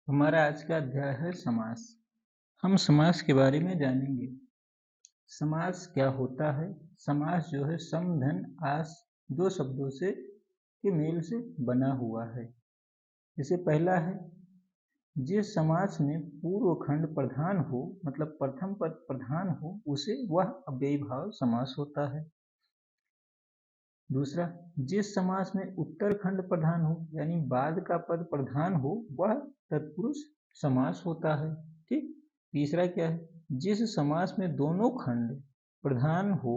हमारा आज का अध्याय है समास। हम समास के बारे में जानेंगे। समास क्या होता है। समास जो है सम धन आस दो शब्दों से के मेल से बना हुआ है। जैसे पहला है, जिस समास में पूर्व खंड प्रधान हो, मतलब प्रथम पद प्रधान हो, उसे वह अव्ययी भाव समास होता है। दूसरा, जिस समास में उत्तर खंड प्रधान हो, यानी बाद का पद प्रधान हो, वह तत्पुरुष समास होता है। ठीक। तीसरा क्या है, जिस समास में दोनों खंड प्रधान हो,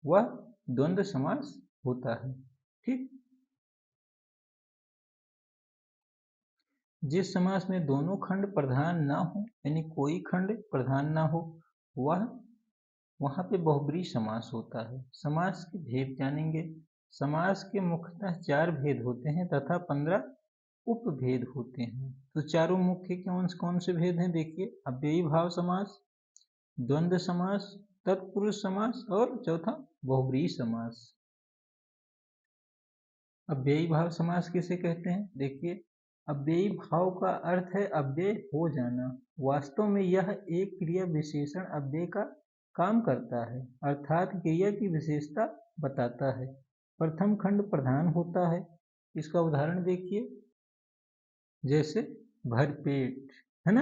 वह द्वंद्व समास होता है। ठीक। जिस समास में दोनों खंड प्रधान ना हो, यानी कोई खंड प्रधान ना हो, वहां पे बहुब्रीहि समास होता है। समास के भेद जानेंगे। समास के मुख्यतः 4 भेद होते हैं तथा 15 उपभेद होते हैं। तो चारों मुख्य कौन से भेद हैं? देखिए, अव्ययी भाव समास, द्वंद्व समास, तत्पुरुष समास और चौथा बहुब्रीहि समास। अव्ययी भाव समास किसे कहते हैं? देखिए, अव्ययी भाव का अर्थ है अव्यय हो जाना। वास्तव में यह एक क्रिया विशेषण अव्यय का काम करता है, अर्थात क्रिया की विशेषता बताता है। प्रथम खंड प्रधान होता है। इसका उदाहरण देखिए, जैसे भरपेट, है ना,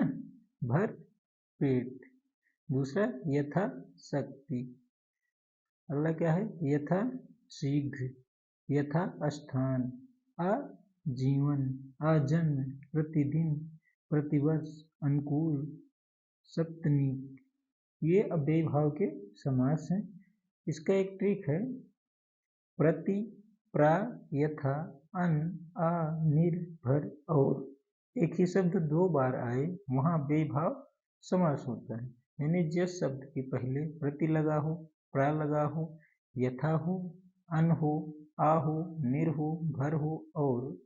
भर पेट। दूसरा यथा शक्ति। अगला क्या है? यथा शीघ्र, यथा स्थान, आजीवन, आजन्म, प्रतिदिन, प्रतिवर्ष, अनुकूल, सप्तनिक। ये अव्ययी भाव के समास हैं। इसका एक ट्रिक है, प्रति, प्रा, यथा, अन, आ, निर, भर और एक ही शब्द 2 बार आए, वहां अव्ययी भाव समास होता है। यानी जिस शब्द के पहले प्रति लगा हो, प्रा लगा हो, यथा हो, अन हो, आ हो, निर हो, भर हो और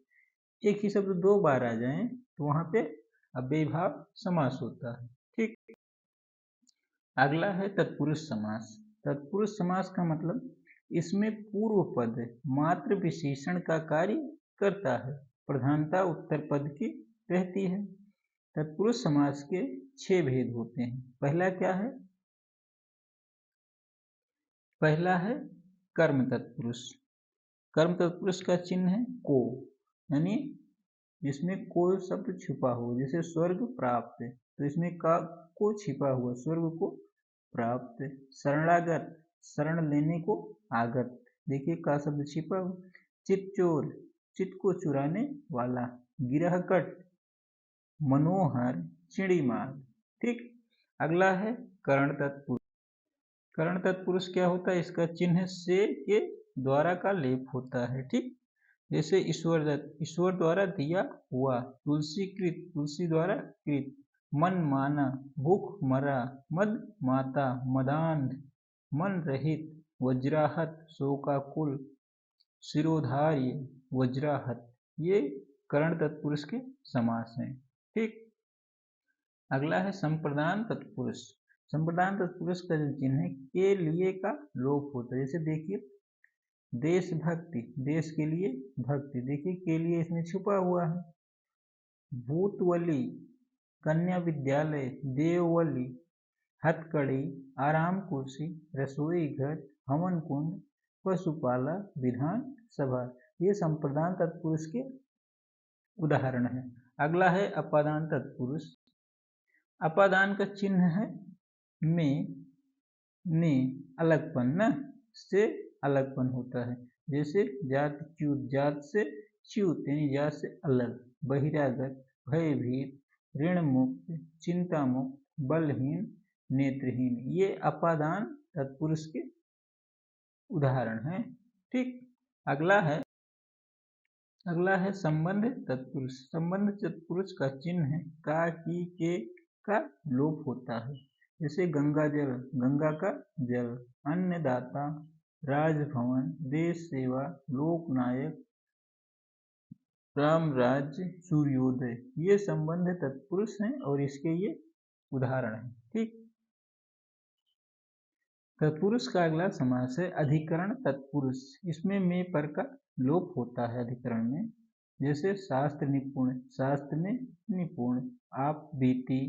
एक ही शब्द 2 बार आ जाए, तो वहां पे अव्ययी भाव समास होता है। ठीक। अगला है तत्पुरुष समास। तत्पुरुष समास का मतलब, इसमें पूर्व पद मात्र विशेषण का कार्य करता है, प्रधानता उत्तर पद की रहती है। तत्पुरुष समास के 6 भेद होते हैं। पहला क्या है? पहला है कर्म तत्पुरुष। कर्म तत्पुरुष का चिन्ह है को, यानी जिसमें को शब्द छुपा हो, जैसे स्वर्ग प्राप्त, तो इसमें का को छिपा हुआ, स्वर्ग को प्राप्त। शरणागत, शरण लेने को आगत, देखिए का शब्द छिपा हो। चित चोर, चित्त को चुराने वाला। गिरहकट, मनोहर, चिड़ीमार। ठीक। अगला है करण तत्पुरुष। करण तत्पुरुष क्या होता है? इसका चिन्ह से के द्वारा का लेप होता है। ठीक। जैसे ईश्वर दत्त, ईश्वर द्वारा दिया हुआ। तुलसी कृत, तुलसी द्वारा कृत। मन माना, भूख मरा। मद माता, मदांध, मन रहित। वज्राहत, शोकाकुल। शिरोधार्य, वज्राहत। ये करण तत्पुरुष के समास हैं। ठीक। अगला है संप्रदान तत्पुरुष। संप्रदान तत्पुरुष का जो चिन्ह है, के लिए का लोप होता है। जैसे देखिए, देशभक्ति, देश के लिए भक्ति, देखिए के लिए इसमें छुपा हुआ है। भूतवली, कन्या विद्यालय। देववली, हथकड़ी, आराम कुर्सी, रसोई घर, हवन कुंड, पशुपाला, विधान सभा। ये संप्रदान तत्पुरुष के उदाहरण है। अगला है अपादान तत्पुरुष। अपादान का चिन्ह है में, ने, अलगपन, न से अलगपन होता है। जैसे जात च्युत, जात से च्युत यानी जात से अलग। बहिरागत, भयभीत, ऋण मुक्त, चिंता मुक्त, बलहीन, नेत्रहीन। ये अपादान तत्पुरुष के उदाहरण हैं। ठीक। अगला है संबंध तत्पुरुष। संबंध तत्पुरुष का चिन्ह है का, की, के का लोप होता है। जैसे गंगा जल, गंगा का जल। अन्नदाता, राजभवन, देश सेवा, लोकनायक, राम राज्य, सूर्योदय। ये संबंध तत्पुरुष हैं और इसके ये उदाहरण हैं। ठीक। तत्पुरुष का अगला समास है अधिकरण तत्पुरुष। इसमें में पर का लोप होता है अधिकरण में। जैसे शास्त्र निपुण, शास्त्र में निपुण। आप बीती,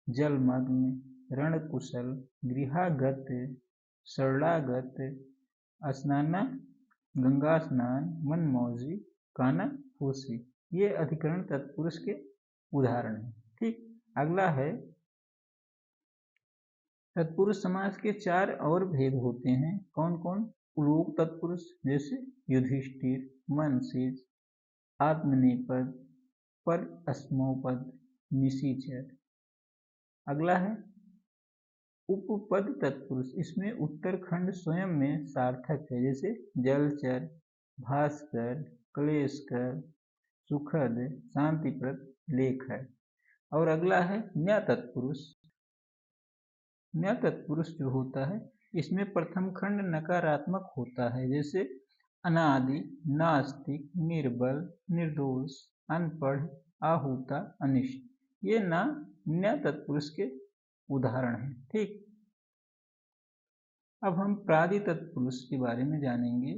जलमग्न, रणकुशल, गृहागत, शरणागत, स्नाना, गंगा स्नान, मनमौजी, कानाफूसी। ये अधिकरण तत्पुरुष के उदाहरण हैं। ठीक, अगला है तत्पुरुष समास के 4 और भेद होते हैं। कौन कौन? उलोक तत्पुरुष, जैसे युधिष्ठिर, मनसिज, आत्मनेपद, पर अस्मोपद, निशिचर। अगला है उपपद तत्पुरुष, इसमें उत्तरखंड स्वयं में सार्थक है, जैसे जलचर, भास्कर, क्लेशकर, सुखद, शांतिप्रद, लेख है। और अगला है न्या तत्पुरुष। न्या तत्पुरुष जो होता है इसमें प्रथम खंड नकारात्मक होता है, जैसे अनादि, नास्तिक, निर्बल, निर्दोष, अनपढ़, आहूता, अनिष्ट। ये न्या तत्पुरुष के उदाहरण हैं। ठीक, अब हम प्रादि तत्पुरुष के बारे में जानेंगे।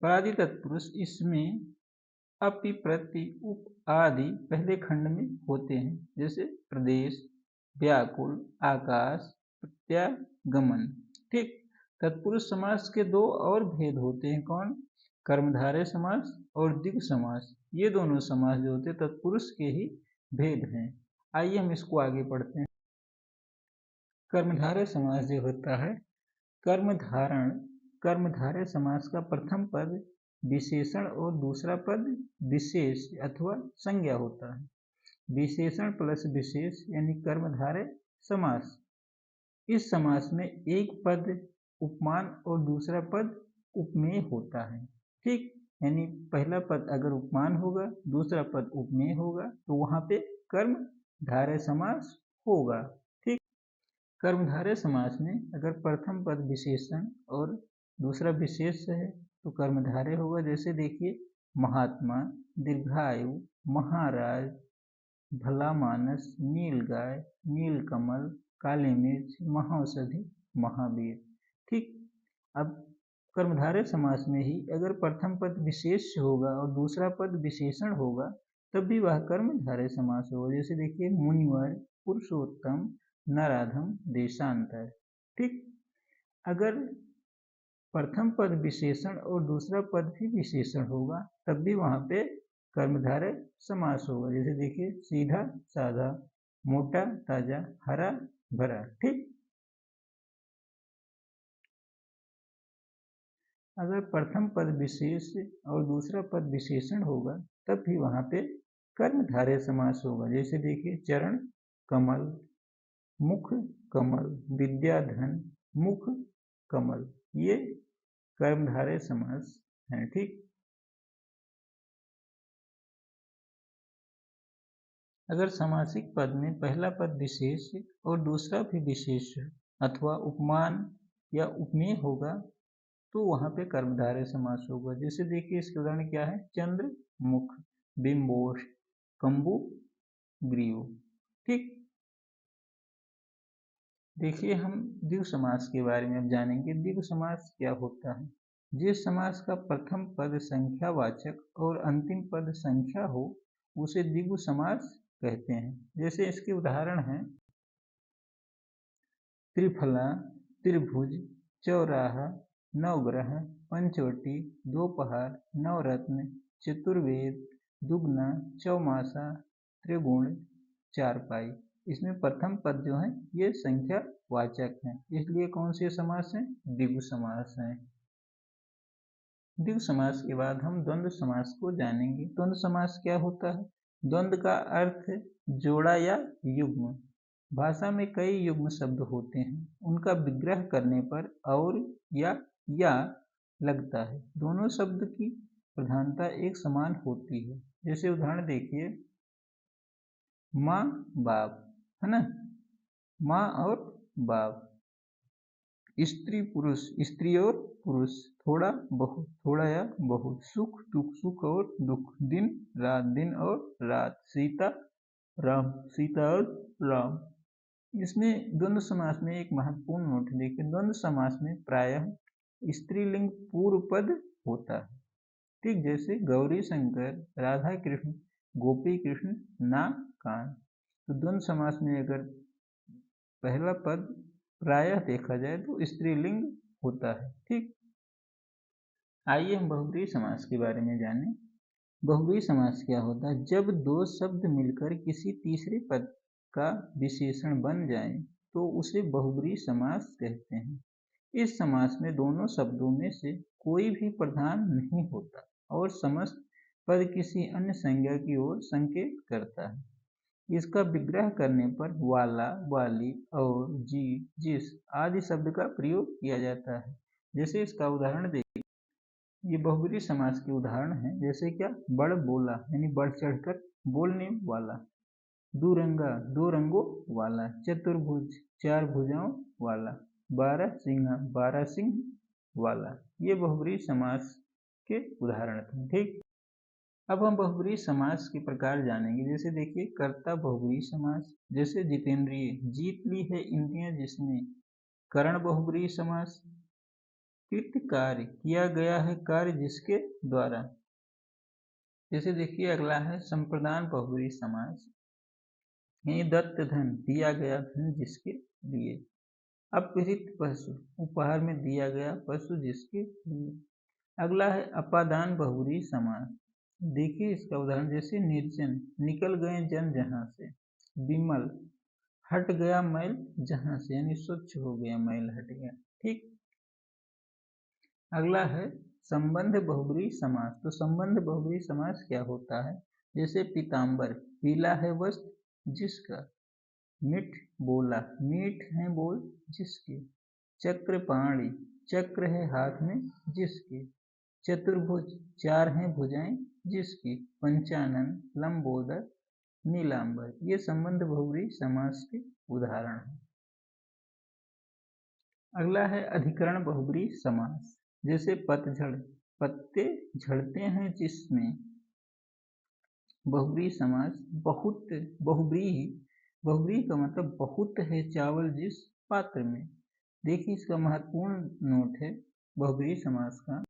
प्रादि तत्पुरुष इसमें अपि, प्रति, उप आदि पहले खंड में होते हैं, जैसे प्रदेश, व्याकुल, आकाश, प्रत्यागमन। ठीक, तत्पुरुष समास के 2 और भेद होते हैं। कौन? कर्मधारय समास और द्विगु समास। ये दोनों समास जो होते हैं तत्पुरुष के ही भेद हैं। आइए हम इसको आगे पढ़ते हैं। कर्मधारय समास जो होता है, कर्मधारय समास का प्रथम पद विशेषण और दूसरा पद विशेष अथवा संज्ञा होता है। विशेषण प्लस विशेष यानी कर्मधारय समास। इस समास में एक पद उपमान और दूसरा पद उपमेय होता है। ठीक, यानी पहला पद अगर उपमान होगा, दूसरा पद उपमेय होगा, तो वहां पे कर्मधारय समास होगा। ठीक, कर्मधारय समास में अगर प्रथम पद विशेषण और दूसरा विशेष है तो कर्मधारय होगा। जैसे देखिए महात्मा, दीर्घायु, महाराज, भला मानस, नीलगाय, नीलकमल, काली मिर्च, महाऔषधि, महावीर। ठीक, अब कर्मधारय समास में ही अगर प्रथम पद विशेष होगा और दूसरा पद विशेषण होगा तब भी वह कर्मधारय समास होगा। जैसे देखिए मुनिवर, पुरुषोत्तम, नराधम, देशांतर। ठीक, अगर प्रथम पद विशेषण और दूसरा पद भी विशेषण होगा तब भी वहां पे कर्मधारय समास होगा। जैसे देखिए सीधा साधा, मोटा ताजा, हरा भरा। ठीक, अगर प्रथम पद विशेष और दूसरा पद विशेषण होगा तब भी वहां पे कर्मधारय समास होगा। जैसे देखिए चरण कमल, मुख कमल, विद्याधन, मुख कमल। ये कर्मधारय समास है। ठीक, अगर समासिक पद में पहला पद विशेष और दूसरा भी विशेष अथवा उपमान या उपमेय होगा तो वहां पे कर्मधारय समास होगा। जैसे देखिए इसके उदाहरण क्या है? चंद्र मुख, बिंबोष, कंबु ग्रीव। ठीक, देखिए हम द्विगु समास के बारे में अब जानेंगे। द्विगु समास क्या होता है? जिस समास का प्रथम पद संख्यावाचक और अंतिम पद संख्या हो उसे द्विगु समास कहते हैं। जैसे इसके उदाहरण हैं त्रिफला, त्रिभुज, चौराहा, नवग्रह, पंचवटी, दोपहर, नवरत्न, चतुर्वेद, दुगना, चौमासा, त्रिगुण, चारपाई। इसमें प्रथम पद जो है ये संख्या वाचक हैं, इसलिए कौन से समास हैं? द्विगु समास हैं। द्विगु समास के बाद हम द्वंद्व समास को जानेंगे। द्वंद्व समास क्या होता है? द्वंद्व का अर्थ जोड़ा या युग्म। भाषा में कई युग्म शब्द होते हैं, उनका विग्रह करने पर और या लगता है। दोनों शब्द की प्रधानता एक समान होती है। जैसे उदाहरण देखिए माँ बाप, है ना, माँ और बाप। स्त्री पुरुष, स्त्री और पुरुष, थोड़ा बहुत, थोड़ा या बहुत, सुख दुख, सुख और दुख, दिन रात, दिन और रात, सीता राम, सीता और राम। इसमें द्वंद्व समास में एक महत्वपूर्ण नोट देखिए, द्वंद्व समास में प्रायः स्त्रीलिंग पूर्व पद होता है। ठीक, जैसे गौरी शंकर, राधा कृष्ण, गोपी कृष्ण, ना कान। तो द्वंद्व समास में अगर पहला पद प्रायः देखा जाए तो स्त्रीलिंग होता है। ठीक, आइए हम बहुब्रीहि समास के बारे में जानें। बहुब्रीहि समास क्या होता है? जब दो शब्द मिलकर किसी तीसरे पद का विशेषण बन जाए तो उसे बहुब्रीहि समास कहते हैं। इस समास में दोनों शब्दों में से कोई भी प्रधान नहीं होता और समस्त पद किसी अन्य संज्ञा की ओर संकेत करता है। इसका विग्रह करने पर वाला, वाली और जी, जिस आदि शब्द का प्रयोग किया जाता है। जैसे इसका उदाहरण देखिए, ये बहुब्रीहि समास के उदाहरण हैं। जैसे क्या? बड़ बोला यानी बढ़ चढ़कर बोलने वाला, दुरंगा दो रंगों वाला, चतुर्भुज चार भुजाओं वाला, बारहसिंहा बारह सिंह वाला। ये बहुब्रीहि समास के उदाहरण थे। ठीक, अब हम बहुब्रीहि समास के प्रकार जानेंगे। जैसे देखिए, कर्ता बहुब्रीहि समास, जैसे जितेंद्रिय, जीत ली है इंद्रियां जिसने। करण बहुब्रीहि समास, कृत कार्य, किया गया है कार्य जिसके द्वारा। जैसे देखिए अगला है संप्रदान बहुब्रीहि समास, यानी दत्त धन, दिया गया धन जिसके लिए। अपहृत पशु, उपहार में दिया गया पशु जिसके लिए। अगला है अपादान बहुब्रीहि समास। देखिए इसका उदाहरण, जैसे निर्जन, निकल गए जन जहां से। विमल, हट गया मैल जहां से, यानी स्वच्छ हो गया, मैल हट गया। ठीक, अगला है संबंध बहुब्रीहि समास। तो संबंध बहुब्रीहि समास क्या होता है? जैसे पीताम्बर, पीला है वस्त्र जिसका। मिठ बोला, मीठ है बोल जिसके। चक्रपाणि, चक्र है हाथ में जिसके। चतुर्भुज, चार हैं भुजाएं जिसकी। पंचानन, लंबोदर, नीलांबर। ये संबंध बहुब्रीहि समास के उदाहरण हैं। अगला है अधिकरण बहुब्रीहि समास। जैसे पतझड़, पत्ते झड़ते हैं जिसमें। बहुब्रीहि समास, बहुत बहुब्रीहि, बहुब्रीहि का मतलब बहुत है चावल जिस पात्र में। देखिए इसका महत्वपूर्ण नोट है बहुब्रीहि समास का।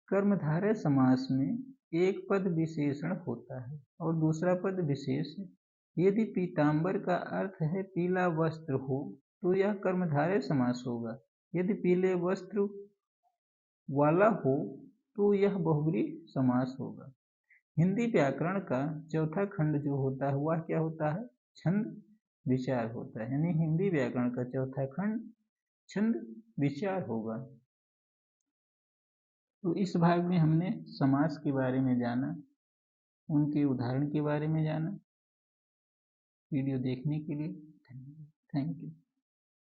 कर्मधारय समास में एक पद विशेषण होता है और दूसरा पद विशेष है। यदि पीताम्बर का अर्थ है पीला वस्त्र हो तो यह कर्मधारय समास होगा। यदि पीले वस्त्र वाला हो तो यह बहुब्रीहि समास होगा। हिंदी व्याकरण का चौथा खंड जो होता है वह क्या होता है? छंद विचार होता है। यानी हिंदी व्याकरण का चौथा खंड छंद विचार होगा। तो इस भाग में हमने समास के बारे में जाना, उनके उदाहरण के बारे में जाना। वीडियो देखने के लिए थैंक यू।